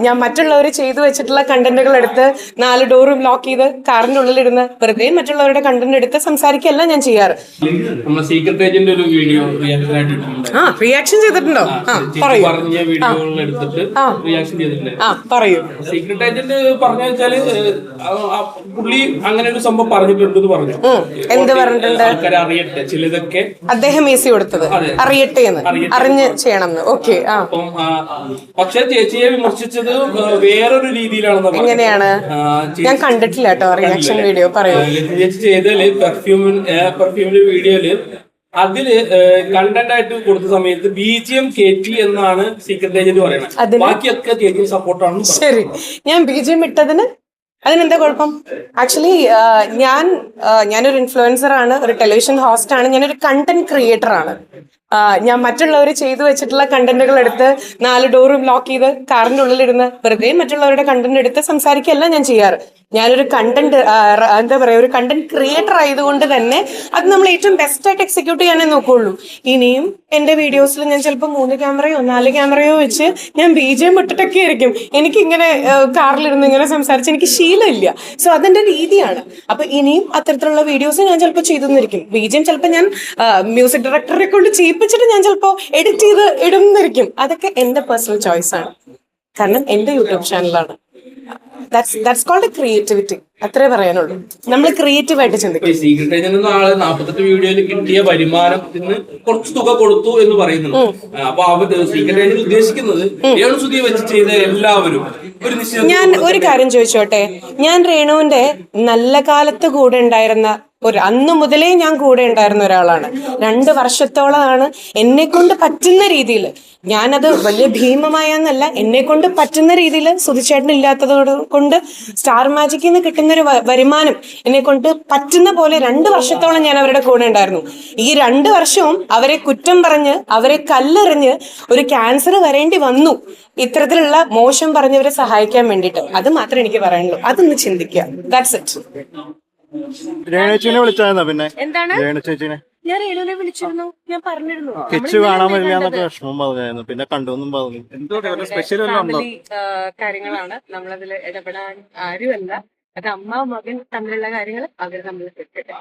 ഞാൻ മറ്റുള്ളവർ ചെയ്തു വെച്ചിട്ടുള്ള കണ്ടന്റുകൾ എടുത്ത് 4 ഡോറും ലോക്ക് ചെയ്ത് കാറിന്റെ ഉള്ളിലിരുന്ന് വെറുതെ മറ്റുള്ളവരുടെ കണ്ടന്റ് എടുത്ത് സംസാരിക്കല്ല ഞാൻ ചെയ്യാറ്. സീക്രട്ട് ഏജന്റ് ഒരു വീഡിയോ റിയാക്ഷൻ ചെയ്തിട്ടുണ്ടോ? പറയൂ. പറയൂ. സീക്രട്ട് ഏജന്റ് പറഞ്ഞു വെച്ചാല് പുള്ളി അങ്ങനെ ഒരു സംഭവം പറഞ്ഞിട്ടുണ്ടെന്ന് പറഞ്ഞു. എന്ത് പറഞ്ഞിട്ടുണ്ട്? ആൾക്കാരെ അറിയട്ടെ ചിലതൊക്കെ അദ്ദേഹം ഈസി കൊടുത്തത് അറിയട്ടെ എന്ന് അറിഞ്ഞ് ചെയ്യണം. ഓക്കെ. പക്ഷെ ചേച്ചിയെ വിമർശിച്ചത് വേറൊരു രീതിയിലാണെന്ന്. എങ്ങനെയാണ്? ഞാൻ കണ്ടിട്ടില്ല കേട്ടോ റിയാക്ഷൻ വീഡിയോ. പറയൂ. ചേച്ചി ചെയ്തതില് പെർഫ്യൂമിന്റെ വീഡിയോയില് അതില് കണ്ടന്റ് ആയിട്ട് കൊടുത്ത സമയത്ത് BGM കേറ്റി എന്നാണ് സീക്രട്ട് ഏജന്റ് പറയുന്നത്. ബാക്കിയൊക്കെ ചേച്ചി സപ്പോർട്ടാണ്. ശരി, ഞാൻ BGM ഇട്ടതിന് അതിനെന്താ കുഴപ്പം? ആക്ച്വലി ഞാനൊരു ഇൻഫ്ലുവൻസർ ആണ്, ഒരു ടെലിവിഷൻ ഹോസ്റ്റ് ആണ്, ഞാനൊരു കണ്ടന്റ് ക്രിയേറ്റർ ആണ്. ഞാൻ മറ്റുള്ളവർ ചെയ്തു വെച്ചിട്ടുള്ള കണ്ടന്റുകൾ എടുത്ത് 4 ഡോറും ലോക്ക് ചെയ്ത് കാറിന്റെ ഉള്ളിലിരുന്ന് വെറുതെ മറ്റുള്ളവരുടെ കണ്ടന്റ് എടുത്ത് സംസാരിക്കല്ല ഞാൻ ചെയ്യാറ്. ഞാനൊരു എന്താ പറയാ, ഒരു കണ്ടന്റ് ക്രിയേറ്റർ ആയതുകൊണ്ട് തന്നെ അത് നമ്മൾ ഏറ്റവും ബെസ്റ്റ് ആയിട്ട് എക്സിക്യൂട്ട് ചെയ്യാനേ നോക്കുള്ളൂ. ഇനിയും എന്റെ വീഡിയോസിൽ ഞാൻ ചിലപ്പോൾ 3 ക്യാമറയോ 4 ക്യാമറയോ വെച്ച് ഞാൻ BGM ഇട്ടിട്ടൊക്കെ ആയിരിക്കും. എനിക്കിങ്ങനെ കാറിലിരുന്ന് ഇങ്ങനെ സംസാരിച്ച് എനിക്ക് ശീലമില്ല. സോ അതെന്റെ രീതിയാണ്. അപ്പൊ ഇനിയും അത്തരത്തിലുള്ള വീഡിയോസ് ഞാൻ ചിലപ്പോൾ ചെയ്തെന്നിരിക്കും. BGM ചിലപ്പോൾ ഞാൻ മ്യൂസിക് ഡയറക്ടറെ കൊണ്ട് ചെയ്യിപ്പിച്ചിട്ട് ഞാൻ ചിലപ്പോൾ എഡിറ്റ് ചെയ്ത് ഇടുന്നിരിക്കും. അതൊക്കെ എന്റെ പേഴ്സണൽ ചോയ്സ് ആണ്. കാരണം എന്റെ യൂട്യൂബ് ചാനലാണ്. That's called creativity. അത്രേ പറയാനുള്ളൂ. നമ്മൾ ക്രിയേറ്റീവ് ആയിട്ട് ചിന്തിക്കും. സീക്രട്ട് ഏജന്റ് 48 വീഡിയോയിൽ കിട്ടിയ വരുമാനത്തിന് കുറച്ച് തുക കൊടുത്തു എന്ന് പറയുന്നുണ്ട്. അപ്പൊ സീക്രട്ട് ഏജന്റ് ഉദ്ദേശിക്കുന്നത് രേണുസുതിയെ വെച്ച് ചെയ്ത എല്ലാവരും ഞാൻ ഒരു കാര്യം ചോദിച്ചോട്ടെ, ഞാൻ രേണുവിന്റെ നല്ല കാലത്ത് കൂടെ ഉണ്ടായിരുന്ന അന്ന് മുതലേ ഞാൻ കൂടെ ഉണ്ടായിരുന്ന ഒരാളാണ്. 2 വർഷത്തോളമാണ് എന്നെ കൊണ്ട് പറ്റുന്ന രീതിയിൽ, ഞാനത് വലിയ ഭീമമായെന്നല്ല, എന്നെ കൊണ്ട് പറ്റുന്ന രീതിയിൽ സുധിച്ചേട്ടൻ ഇല്ലാത്തത് കൊണ്ട് സ്റ്റാർ മാജിക്കിൽ നിന്ന് കിട്ടുന്ന ഒരു വരുമാനം എന്നെ കൊണ്ട് പറ്റുന്ന പോലെ 2 വർഷത്തോളം ഞാൻ അവരുടെ കൂടെ ഉണ്ടായിരുന്നു. ഈ 2 വർഷവും അവരെ കുറ്റം പറഞ്ഞ്, അവരെ കല്ലെറിഞ്ഞ് ഒരു ക്യാൻസർ വരേണ്ടി വന്നു ഇത്തരത്തിലുള്ള മോശം പറഞ്ഞവരെ സഹായിക്കാൻ വേണ്ടിയിട്ട്. അത് മാത്രമേ എനിക്ക് പറയാനുള്ളൂ. അതൊന്ന് ചിന്തിക്കുക. That's it. രേണുചേച്ചിനെ വിളിച്ചായിരുന്നോ? പിന്നെ എന്താണ്? രേണുചേച്ചിനെ ഞാൻ രേണുവിനെ വിളിച്ചിരുന്നു, ഞാൻ പറഞ്ഞിരുന്നു. കിച്ചു കാണാൻ പറ്റില്ല എന്നൊക്കെ വിഷമം പറഞ്ഞായിരുന്നു. പിന്നെ കണ്ടുവെന്നും പറഞ്ഞു. ഫാമിലി കാര്യങ്ങളാണ്, നമ്മളതിൽ ഇടപെടാൻ ആരുമല്ല. അത് അമ്മ മകൻ തമ്മിലുള്ള കാര്യങ്ങൾ അവർ തമ്മിൽ തെറ്റിട്ട്.